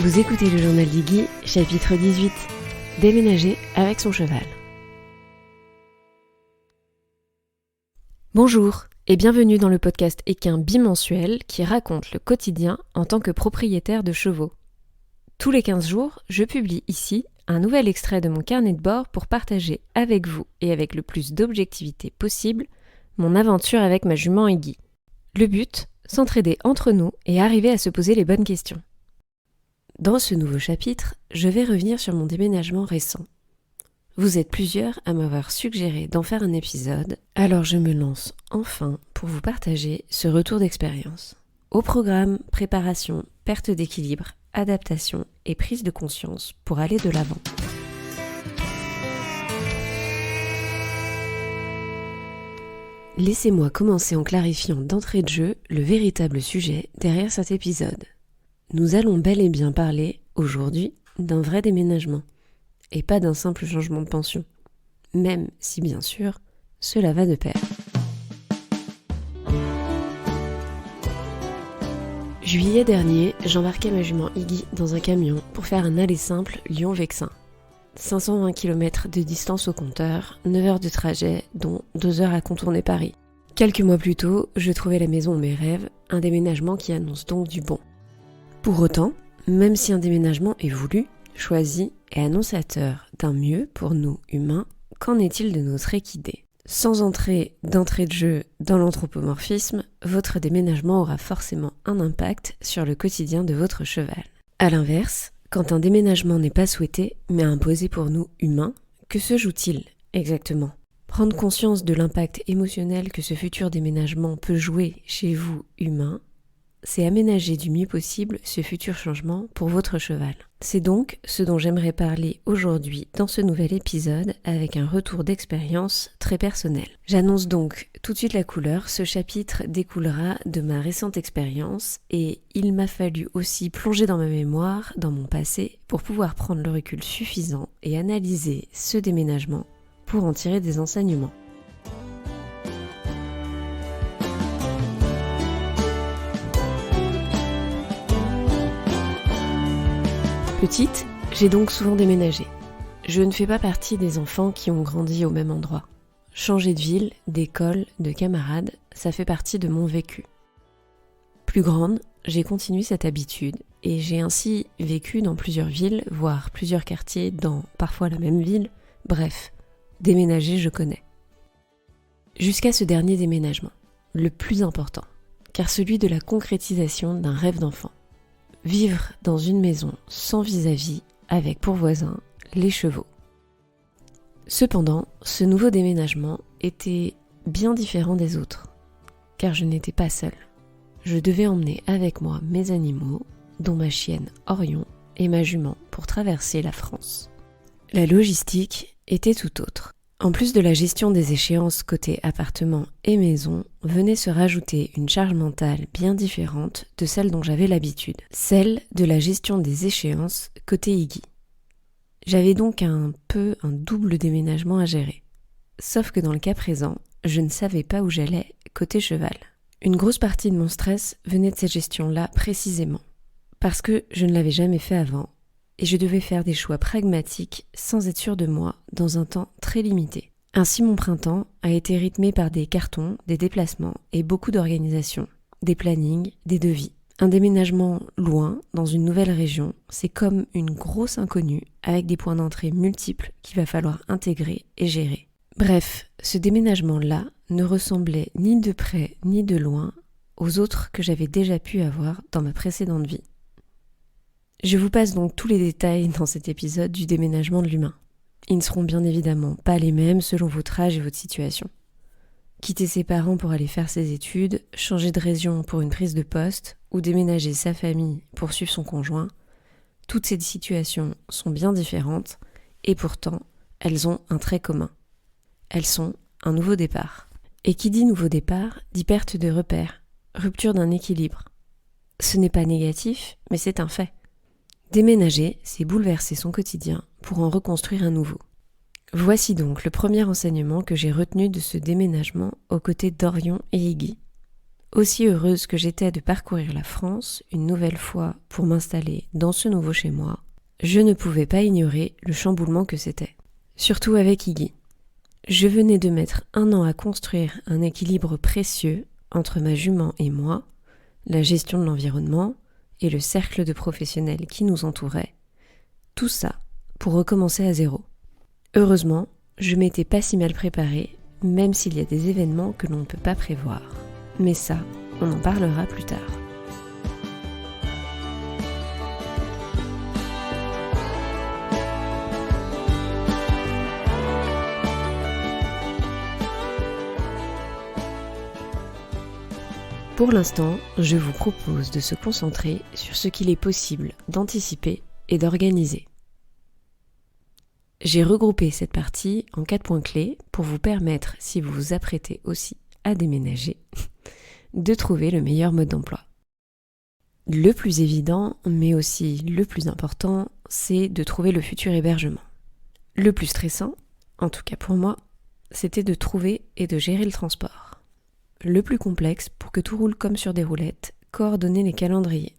Vous écoutez le journal d'Iggy, chapitre 18. Déménager avec son cheval. Bonjour et bienvenue dans le podcast équin bimensuel qui raconte le quotidien en tant que propriétaire de chevaux. Tous les 15 jours, je publie ici un nouvel extrait de mon carnet de bord pour partager avec vous et avec le plus d'objectivité possible mon aventure avec ma jument Iggy. Le but, s'entraider entre nous et arriver à se poser les bonnes questions. Dans ce nouveau chapitre, je vais revenir sur mon déménagement récent. Vous êtes plusieurs à m'avoir suggéré d'en faire un épisode, alors je me lance enfin pour vous partager ce retour d'expérience. Au programme, préparation, perte d'équilibre, adaptation et prise de conscience pour aller de l'avant. Laissez-moi commencer en clarifiant d'entrée de jeu le véritable sujet derrière cet épisode. Nous allons bel et bien parler, aujourd'hui, d'un vrai déménagement, et pas d'un simple changement de pension, même si bien sûr, cela va de pair. Juillet dernier, j'embarquais ma jument Iggy dans un camion pour faire un aller simple Lyon-Vexin. 520 km de distance au compteur, 9 heures de trajet, dont 2 heures à contourner Paris. Quelques mois plus tôt, je trouvais la maison de mes rêves, un déménagement qui annonce donc du bon. Pour autant, même si un déménagement est voulu, choisi et annonciateur d'un mieux pour nous humains, qu'en est-il de notre équidé ? Sans entrer d'entrée de jeu dans l'anthropomorphisme, votre déménagement aura forcément un impact sur le quotidien de votre cheval. A l'inverse, quand un déménagement n'est pas souhaité, mais imposé pour nous humains, que se joue-t-il exactement ? Prendre conscience de l'impact émotionnel que ce futur déménagement peut jouer chez vous humains, c'est aménager du mieux possible ce futur changement pour votre cheval. C'est donc ce dont j'aimerais parler aujourd'hui dans ce nouvel épisode avec un retour d'expérience très personnel. J'annonce donc tout de suite la couleur, ce chapitre découlera de ma récente expérience et il m'a fallu aussi plonger dans ma mémoire, dans mon passé, pour pouvoir prendre le recul suffisant et analyser ce déménagement pour en tirer des enseignements. Petite, j'ai donc souvent déménagé. Je ne fais pas partie des enfants qui ont grandi au même endroit. Changer de ville, d'école, de camarades, ça fait partie de mon vécu. Plus grande, j'ai continué cette habitude et j'ai ainsi vécu dans plusieurs villes, voire plusieurs quartiers dans parfois la même ville. Bref, déménager, je connais. Jusqu'à ce dernier déménagement, le plus important, car celui de la concrétisation d'un rêve d'enfant. Vivre dans une maison sans vis-à-vis, avec pour voisins les chevaux. Cependant, ce nouveau déménagement était bien différent des autres, car je n'étais pas seule. Je devais emmener avec moi mes animaux, dont ma chienne Orion et ma jument, pour traverser la France. La logistique était tout autre. En plus de la gestion des échéances côté appartement et maison, venait se rajouter une charge mentale bien différente de celle dont j'avais l'habitude, celle de la gestion des échéances côté Iggy. J'avais donc un double déménagement à gérer. Sauf que dans le cas présent, je ne savais pas où j'allais côté cheval. Une grosse partie de mon stress venait de cette gestion-là précisément, parce que je ne l'avais jamais fait avant, et je devais faire des choix pragmatiques sans être sûre de moi dans un temps très limité. Ainsi mon printemps a été rythmé par des cartons, des déplacements et beaucoup d'organisation, des plannings, des devis. Un déménagement loin, dans une nouvelle région, c'est comme une grosse inconnue avec des points d'entrée multiples qu'il va falloir intégrer et gérer. Bref, ce déménagement-là ne ressemblait ni de près ni de loin aux autres que j'avais déjà pu avoir dans ma précédente vie. Je vous passe donc tous les détails dans cet épisode du déménagement de l'humain. Ils ne seront bien évidemment pas les mêmes selon votre âge et votre situation. Quitter ses parents pour aller faire ses études, changer de région pour une prise de poste ou déménager sa famille pour suivre son conjoint, toutes ces situations sont bien différentes et pourtant elles ont un trait commun. Elles sont un nouveau départ. Et qui dit nouveau départ dit perte de repères, rupture d'un équilibre. Ce n'est pas négatif, mais c'est un fait. Déménager, c'est bouleverser son quotidien pour en reconstruire un nouveau. Voici donc le premier enseignement que j'ai retenu de ce déménagement aux côtés d'Orion et Iggy. Aussi heureuse que j'étais de parcourir la France une nouvelle fois pour m'installer dans ce nouveau chez moi, je ne pouvais pas ignorer le chamboulement que c'était. Surtout avec Iggy. Je venais de mettre 1 an à construire un équilibre précieux entre ma jument et moi, la gestion de l'environnement et le cercle de professionnels qui nous entourait. Tout ça pour recommencer à zéro. Heureusement, je m'étais pas si mal préparée, même s'il y a des événements que l'on ne peut pas prévoir. Mais ça, on en parlera plus tard. Pour l'instant, je vous propose de se concentrer sur ce qu'il est possible d'anticiper et d'organiser. J'ai regroupé cette partie en 4 points clés pour vous permettre, si vous vous apprêtez aussi à déménager, de trouver le meilleur mode d'emploi. Le plus évident, mais aussi le plus important, c'est de trouver le futur hébergement. Le plus stressant, en tout cas pour moi, c'était de trouver et de gérer le transport. Le plus complexe, pour que tout roule comme sur des roulettes, coordonner les calendriers.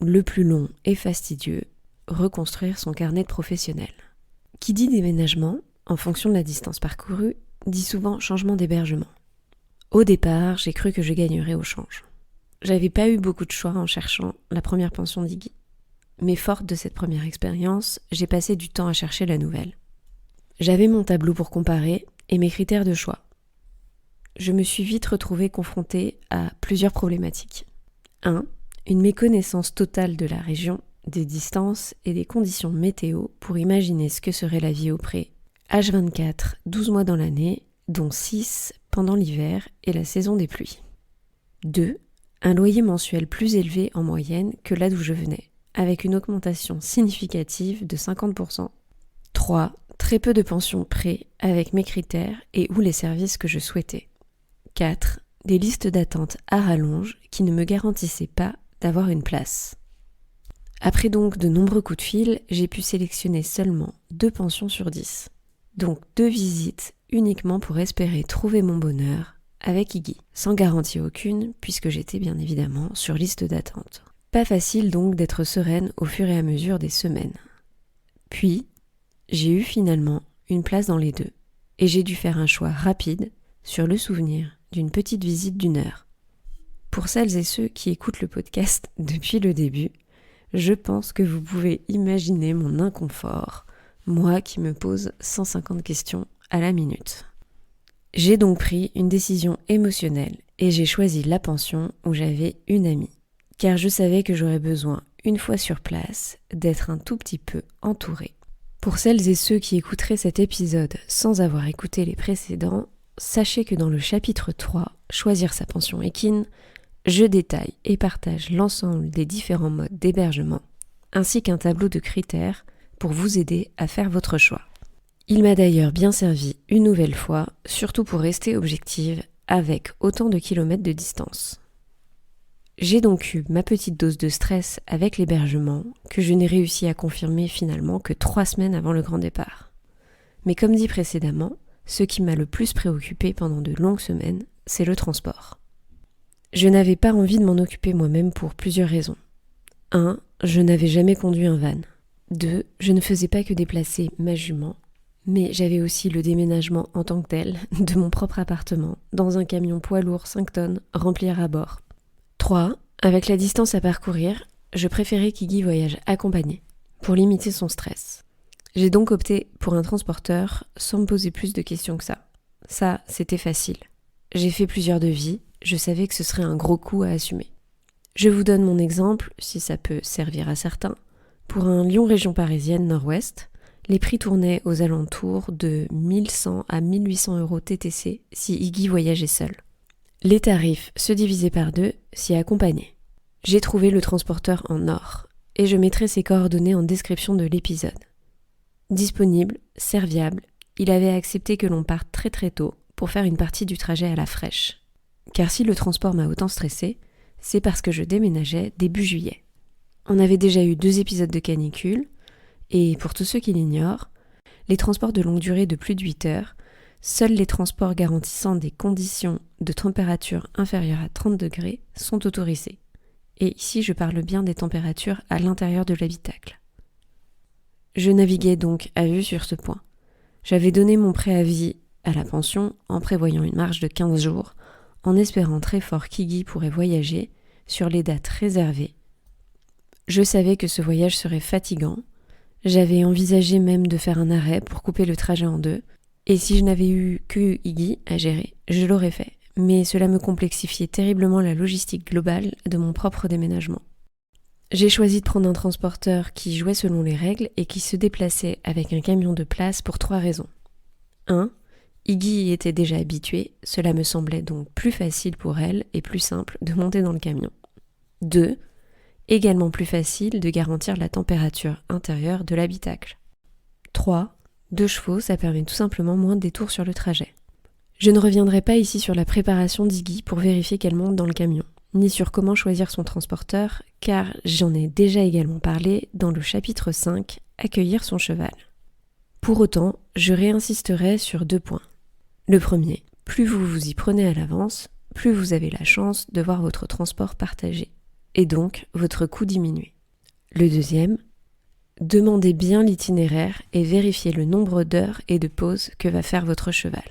Le plus long et fastidieux, reconstruire son carnet de professionnel. Qui dit déménagement, en fonction de la distance parcourue, dit souvent changement d'hébergement. Au départ, j'ai cru que je gagnerais au change. J'avais pas eu beaucoup de choix en cherchant la première pension d'Iggy. Mais forte de cette première expérience, j'ai passé du temps à chercher la nouvelle. J'avais mon tableau pour comparer et mes critères de choix. Je me suis vite retrouvée confrontée à plusieurs problématiques. 1. Une méconnaissance totale de la région, des distances et des conditions météo pour imaginer ce que serait la vie au pré. H24, 12 mois dans l'année, dont 6 pendant l'hiver et la saison des pluies. 2. Un loyer mensuel plus élevé en moyenne que là d'où je venais, avec une augmentation significative de 50%. 3. Très peu de pensions pré avec mes critères et ou les services que je souhaitais. 4. Des listes d'attente à rallonge qui ne me garantissaient pas d'avoir une place. Après donc de nombreux coups de fil, j'ai pu sélectionner seulement 2 pensions sur 10. Donc 2 visites uniquement pour espérer trouver mon bonheur avec Iggy, sans garantie aucune puisque j'étais bien évidemment sur liste d'attente. Pas facile donc d'être sereine au fur et à mesure des semaines. Puis, j'ai eu finalement une place dans les 2 et j'ai dû faire un choix rapide sur le souvenir d'une petite visite d'1 heure. Pour celles et ceux qui écoutent le podcast depuis le début, je pense que vous pouvez imaginer mon inconfort, moi qui me pose 150 questions à la minute. J'ai donc pris une décision émotionnelle et j'ai choisi la pension où j'avais une amie, car je savais que j'aurais besoin, une fois sur place, d'être un tout petit peu entourée. Pour celles et ceux qui écouteraient cet épisode sans avoir écouté les précédents, sachez que dans le chapitre 3, Choisir sa pension équine, je détaille et partage l'ensemble des différents modes d'hébergement, ainsi qu'un tableau de critères pour vous aider à faire votre choix. Il m'a d'ailleurs bien servi une nouvelle fois, surtout pour rester objective avec autant de kilomètres de distance. J'ai donc eu ma petite dose de stress avec l'hébergement, que je n'ai réussi à confirmer finalement que 3 semaines avant le grand départ. Mais comme dit précédemment, ce qui m'a le plus préoccupée pendant de longues semaines, c'est le transport. Je n'avais pas envie de m'en occuper moi-même pour plusieurs raisons. 1. Je n'avais jamais conduit un van. 2. Je ne faisais pas que déplacer ma jument, mais j'avais aussi le déménagement en tant que tel de mon propre appartement dans un camion poids lourd 5 tonnes rempli à bord. 3. Avec la distance à parcourir, je préférais qu'Iggy voyage accompagné pour limiter son stress. J'ai donc opté pour un transporteur sans me poser plus de questions que ça. Ça, c'était facile. J'ai fait plusieurs devis, je savais que ce serait un gros coup à assumer. Je vous donne mon exemple, si ça peut servir à certains. Pour un Lyon région parisienne nord-ouest, les prix tournaient aux alentours de 1100 à 1800 € TTC si Iggy voyageait seul. Les tarifs se divisaient par 2 si accompagné. J'ai trouvé le transporteur en or et je mettrai ses coordonnées en description de l'épisode. Disponible, serviable, il avait accepté que l'on parte très très tôt pour faire une partie du trajet à la fraîche. Car si le transport m'a autant stressé, c'est parce que je déménageais début juillet. On avait déjà eu 2 épisodes de canicule, et pour tous ceux qui l'ignorent, les transports de longue durée de plus de 8 heures, seuls les transports garantissant des conditions de température inférieures à 30 degrés sont autorisés. Et ici, je parle bien des températures à l'intérieur de l'habitacle. Je naviguais donc à vue sur ce point. J'avais donné mon préavis à la pension en prévoyant une marge de 15 jours, en espérant très fort qu'Iggy pourrait voyager sur les dates réservées. Je savais que ce voyage serait fatigant. J'avais envisagé même de faire un arrêt pour couper le trajet en deux, et si je n'avais eu que Iggy à gérer, je l'aurais fait. Mais cela me complexifiait terriblement la logistique globale de mon propre déménagement. J'ai choisi de prendre un transporteur qui jouait selon les règles et qui se déplaçait avec un camion de place pour 3 raisons. 1. Iggy y était déjà habituée, cela me semblait donc plus facile pour elle et plus simple de monter dans le camion. 2. Également plus facile de garantir la température intérieure de l'habitacle. 3. 2 chevaux, ça permet tout simplement moins de détours sur le trajet. Je ne reviendrai pas ici sur la préparation d'Iggy pour vérifier qu'elle monte dans le camion, ni sur comment choisir son transporteur, car j'en ai déjà également parlé dans le chapitre 5, Accueillir son cheval. Pour autant, je réinsisterai sur 2 points. Le premier, plus vous vous y prenez à l'avance, plus vous avez la chance de voir votre transport partagé, et donc votre coût diminuer. Le deuxième, demandez bien l'itinéraire et vérifiez le nombre d'heures et de pauses que va faire votre cheval.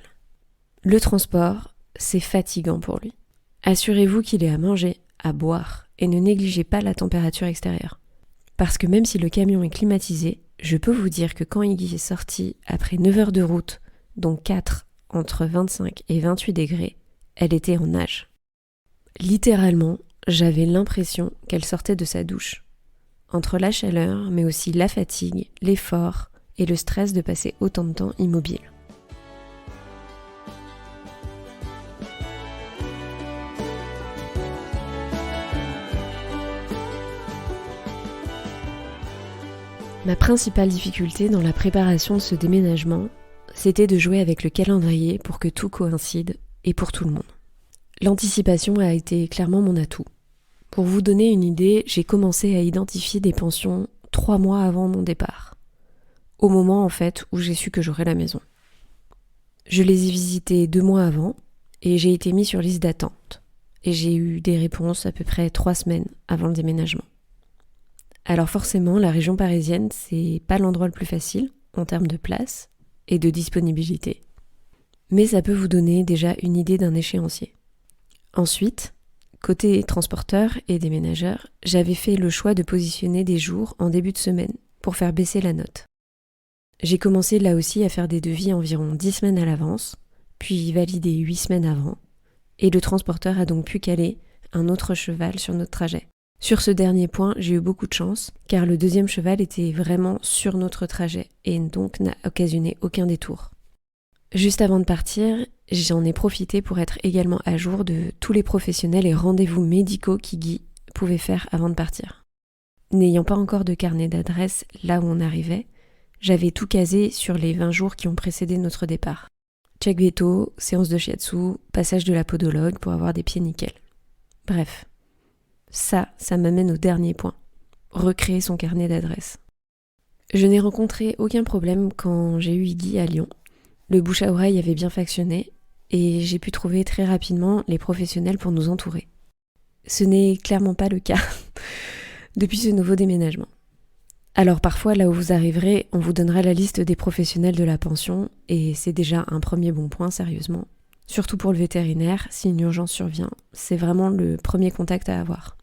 Le transport, c'est fatigant pour lui. Assurez-vous qu'il ait à manger, à boire, et ne négligez pas la température extérieure. Parce que même si le camion est climatisé, je peux vous dire que quand Iggy est sorti après 9 heures de route, dont 4 entre 25 et 28 degrés, elle était en nage. Littéralement, j'avais l'impression qu'elle sortait de sa douche. Entre la chaleur, mais aussi la fatigue, l'effort et le stress de passer autant de temps immobile. Ma principale difficulté dans la préparation de ce déménagement, c'était de jouer avec le calendrier pour que tout coïncide et pour tout le monde. L'anticipation a été clairement mon atout. Pour vous donner une idée, j'ai commencé à identifier des pensions 3 mois avant mon départ, au moment en fait où j'ai su que j'aurais la maison. Je les ai visitées 2 mois avant et j'ai été mis sur liste d'attente. Et j'ai eu des réponses à peu près 3 semaines avant le déménagement. Alors forcément, la région parisienne, c'est pas l'endroit le plus facile en termes de place et de disponibilité. Mais ça peut vous donner déjà une idée d'un échéancier. Ensuite, côté transporteur et déménageur, j'avais fait le choix de positionner des jours en début de semaine pour faire baisser la note. J'ai commencé là aussi à faire des devis environ 10 semaines à l'avance, puis valider 8 semaines avant, et le transporteur a donc pu caler un autre cheval sur notre trajet. Sur ce dernier point, j'ai eu beaucoup de chance, car le deuxième cheval était vraiment sur notre trajet et donc n'a occasionné aucun détour. Juste avant de partir, j'en ai profité pour être également à jour de tous les professionnels et rendez-vous médicaux qu'Iggy pouvait faire avant de partir. N'ayant pas encore de carnet d'adresse là où on arrivait, j'avais tout casé sur les 20 jours qui ont précédé notre départ. Check veto, séance de shiatsu, passage de la podologue pour avoir des pieds nickel. Bref. Ça m'amène au dernier point. Recréer son carnet d'adresse. Je n'ai rencontré aucun problème quand j'ai eu Iggy à Lyon. Le bouche à oreille avait bien fonctionné et j'ai pu trouver très rapidement les professionnels pour nous entourer. Ce n'est clairement pas le cas depuis ce nouveau déménagement. Alors parfois, là où vous arriverez, on vous donnera la liste des professionnels de la pension et c'est déjà un premier bon point, sérieusement. Surtout pour le vétérinaire, si une urgence survient, c'est vraiment le premier contact à avoir.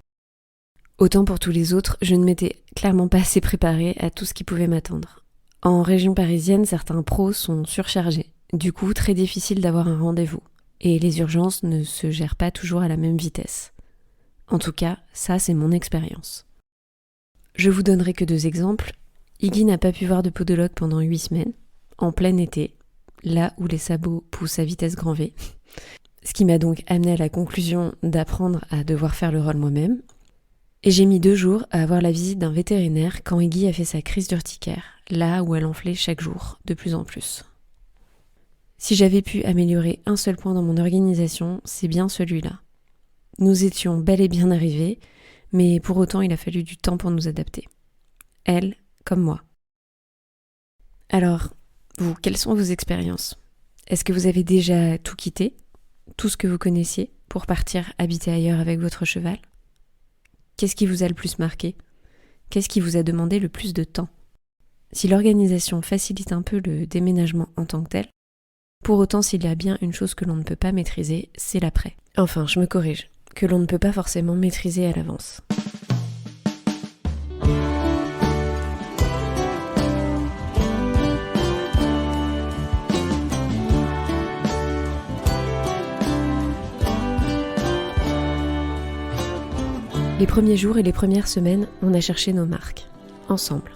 Autant pour tous les autres, je ne m'étais clairement pas assez préparée à tout ce qui pouvait m'attendre. En région parisienne, certains pros sont surchargés, du coup très difficile d'avoir un rendez-vous, et les urgences ne se gèrent pas toujours à la même vitesse. En tout cas, ça c'est mon expérience. Je vous donnerai que 2 exemples. Iggy n'a pas pu voir de podologue pendant 8 semaines, en plein été, là où les sabots poussent à vitesse grand V. Ce qui m'a donc amené à la conclusion d'apprendre à devoir faire le rôle moi-même. Et j'ai mis 2 jours à avoir la visite d'un vétérinaire quand Iggy a fait sa crise d'urticaire, là où elle enflait chaque jour, de plus en plus. Si j'avais pu améliorer un seul point dans mon organisation, c'est bien celui-là. Nous étions bel et bien arrivés, mais pour autant il a fallu du temps pour nous adapter. Elle, comme moi. Alors, vous, quelles sont vos expériences ? Est-ce que vous avez déjà tout quitté, tout ce que vous connaissiez, pour partir habiter ailleurs avec votre cheval ? Qu'est-ce qui vous a le plus marqué ? Qu'est-ce qui vous a demandé le plus de temps ? Si l'organisation facilite un peu le déménagement en tant que tel, pour autant s'il y a bien une chose que l'on ne peut pas maîtriser, c'est l'après. Enfin, je me corrige, que l'on ne peut pas forcément maîtriser à l'avance. Les premiers jours et les premières semaines, on a cherché nos marques, ensemble.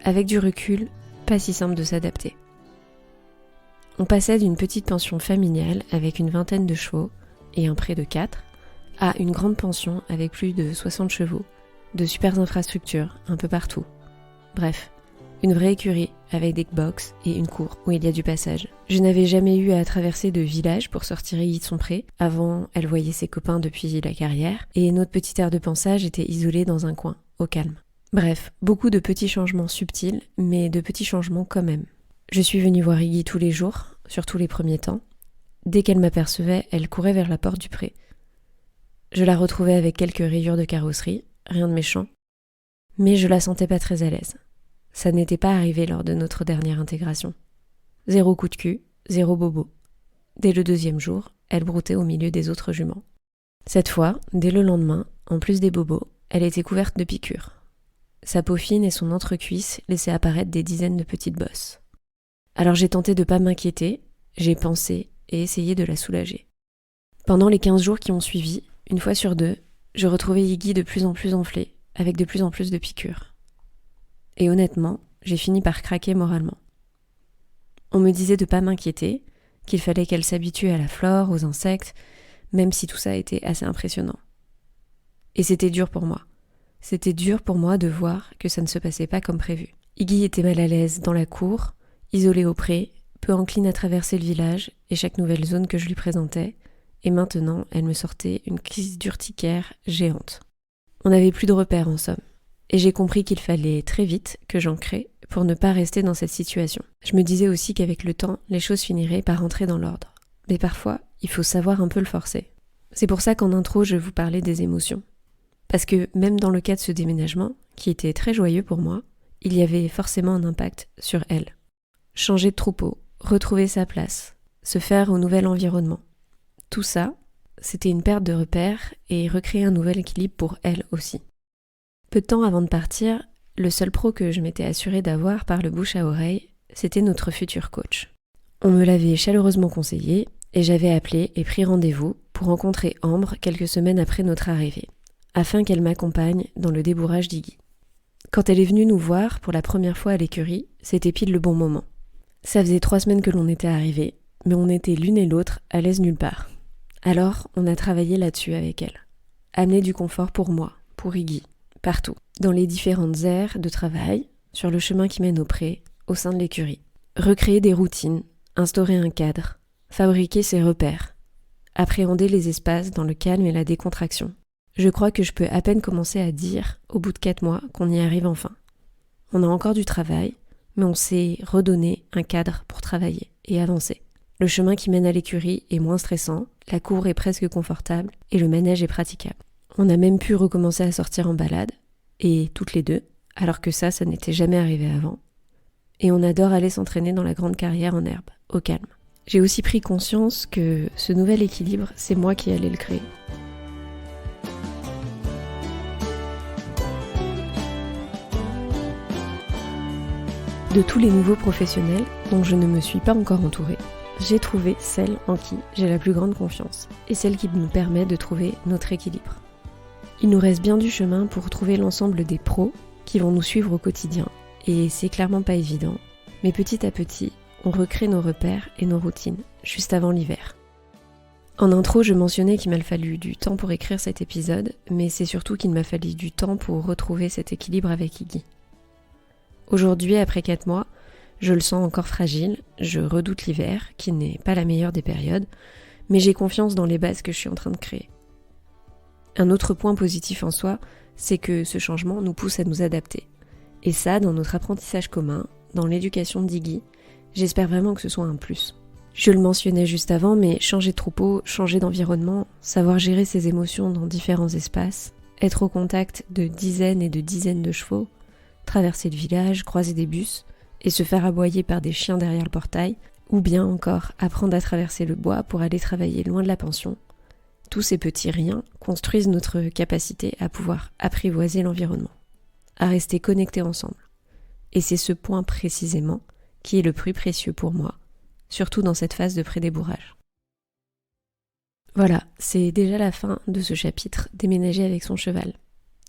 Avec du recul, pas si simple de s'adapter. On passait d'une petite pension familiale avec une vingtaine de chevaux et un pré de 4 à une grande pension avec plus de 60 chevaux, de super infrastructures un peu partout. Bref, une vraie écurie avec des box et une cour où il y a du passage. Je n'avais jamais eu à traverser de village pour sortir Iggy de son pré. Avant, elle voyait ses copains depuis la carrière et notre petite aire de pansage était isolée dans un coin, au calme. Bref, beaucoup de petits changements subtils, mais de petits changements quand même. Je suis venue voir Iggy tous les jours, surtout les premiers temps. Dès qu'elle m'apercevait, elle courait vers la porte du pré. Je la retrouvais avec quelques rayures de carrosserie, rien de méchant, mais je la sentais pas très à l'aise. Ça n'était pas arrivé lors de notre dernière intégration. 0 coup de cul, 0 bobo. Dès le 2e jour, elle broutait au milieu des autres juments. Cette fois, dès le lendemain, en plus des bobos, elle était couverte de piqûres. Sa peau fine et son entrecuisse laissaient apparaître des dizaines de petites bosses. Alors j'ai tenté de pas m'inquiéter, j'ai pensé et essayé de la soulager. Pendant les 15 jours qui ont suivi, une fois sur 2, je retrouvais Iggy de plus en plus enflée, avec de plus en plus de piqûres. Et honnêtement, j'ai fini par craquer moralement. On me disait de pas m'inquiéter, qu'il fallait qu'elle s'habitue à la flore, aux insectes, même si tout ça était assez impressionnant. Et c'était dur pour moi. C'était dur pour moi de voir que ça ne se passait pas comme prévu. Iggy était mal à l'aise dans la cour, isolée au pré, peu encline à traverser le village et chaque nouvelle zone que je lui présentais, et maintenant elle me sortait une crise d'urticaire géante. On n'avait plus de repères en somme. Et j'ai compris qu'il fallait très vite que j'en crée pour ne pas rester dans cette situation. Je me disais aussi qu'avec le temps, les choses finiraient par rentrer dans l'ordre. Mais parfois, il faut savoir un peu le forcer. C'est pour ça qu'en intro, je vous parlais des émotions. Parce que même dans le cas de ce déménagement, qui était très joyeux pour moi, il y avait forcément un impact sur elle. Changer de troupeau, retrouver sa place, se faire au nouvel environnement. Tout ça, c'était une perte de repères et recréer un nouvel équilibre pour elle aussi. Peu de temps avant de partir, le seul pro que je m'étais assurée d'avoir par le bouche à oreille, c'était notre futur coach. On me l'avait chaleureusement conseillé et j'avais appelé et pris rendez-vous pour rencontrer Ambre quelques semaines après notre arrivée, afin qu'elle m'accompagne dans le débourrage d'Iggy. Quand elle est venue nous voir pour la première fois à l'écurie, c'était pile le bon moment. Ça faisait 3 semaines que l'on était arrivés, mais on était l'une et l'autre à l'aise nulle part. Alors, on a travaillé là-dessus avec elle. Amener du confort pour moi, pour Iggy. Partout, dans les différentes aires de travail, sur le chemin qui mène au pré, au sein de l'écurie. Recréer des routines, instaurer un cadre, fabriquer ses repères, appréhender les espaces dans le calme et la décontraction. Je crois que je peux à peine commencer à dire, au bout de 4 mois, qu'on y arrive enfin. On a encore du travail, mais on s'est redonné un cadre pour travailler et avancer. Le chemin qui mène à l'écurie est moins stressant, la cour est presque confortable et le manège est praticable. On a même pu recommencer à sortir en balade, et toutes les deux, alors que ça n'était jamais arrivé avant. Et on adore aller s'entraîner dans la grande carrière en herbe, au calme. J'ai aussi pris conscience que ce nouvel équilibre, c'est moi qui allais le créer. De tous les nouveaux professionnels dont je ne me suis pas encore entourée, j'ai trouvé celle en qui j'ai la plus grande confiance, et celle qui nous permet de trouver notre équilibre. Il nous reste bien du chemin pour trouver l'ensemble des pros qui vont nous suivre au quotidien. Et c'est clairement pas évident. Mais petit à petit, on recrée nos repères et nos routines, juste avant l'hiver. En intro, je mentionnais qu'il m'a fallu du temps pour écrire cet épisode, mais c'est surtout qu'il m'a fallu du temps pour retrouver cet équilibre avec Iggy. Aujourd'hui, après 4 mois, je le sens encore fragile, je redoute l'hiver, qui n'est pas la meilleure des périodes, mais j'ai confiance dans les bases que je suis en train de créer. Un autre point positif en soi, c'est que ce changement nous pousse à nous adapter. Et ça, dans notre apprentissage commun, dans l'éducation d'Iggy J'espère vraiment que ce soit un plus. Je le mentionnais juste avant, mais changer de troupeau, changer d'environnement, savoir gérer ses émotions dans différents espaces, être au contact de dizaines et de dizaines de chevaux, traverser le village, croiser des bus et se faire aboyer par des chiens derrière le portail, ou bien encore apprendre à traverser le bois pour aller travailler loin de la pension. Tous ces petits riens construisent notre capacité à pouvoir apprivoiser l'environnement, à rester connectés ensemble. Et c'est ce point précisément qui est le plus précieux pour moi, surtout dans cette phase de prédébourrage. Voilà, c'est déjà la fin de ce chapitre Déménager avec son cheval.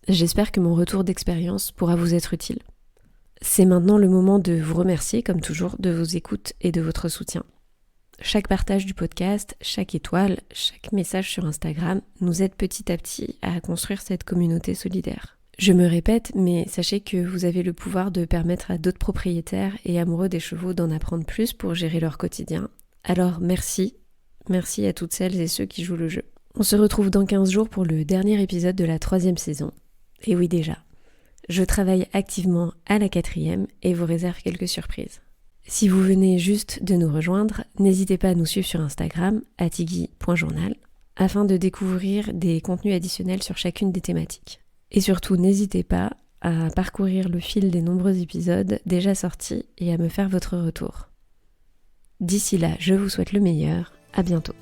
J'espère que mon retour d'expérience pourra vous être utile. C'est maintenant le moment de vous remercier, comme toujours, de vos écoutes et de votre soutien. Chaque partage du podcast, chaque étoile, chaque message sur Instagram nous aide petit à petit à construire cette communauté solidaire. Je me répète, mais sachez que vous avez le pouvoir de permettre à d'autres propriétaires et amoureux des chevaux d'en apprendre plus pour gérer leur quotidien. Alors merci à toutes celles et ceux qui jouent le jeu. On se retrouve dans 15 jours pour le dernier épisode de la 3e saison. Et oui déjà, je travaille activement à la 4e et vous réserve quelques surprises. Si vous venez juste de nous rejoindre, n'hésitez pas à nous suivre sur Instagram, @iggy.journal, afin de découvrir des contenus additionnels sur chacune des thématiques. Et surtout, n'hésitez pas à parcourir le fil des nombreux épisodes déjà sortis et à me faire votre retour. D'ici là, je vous souhaite le meilleur. À bientôt.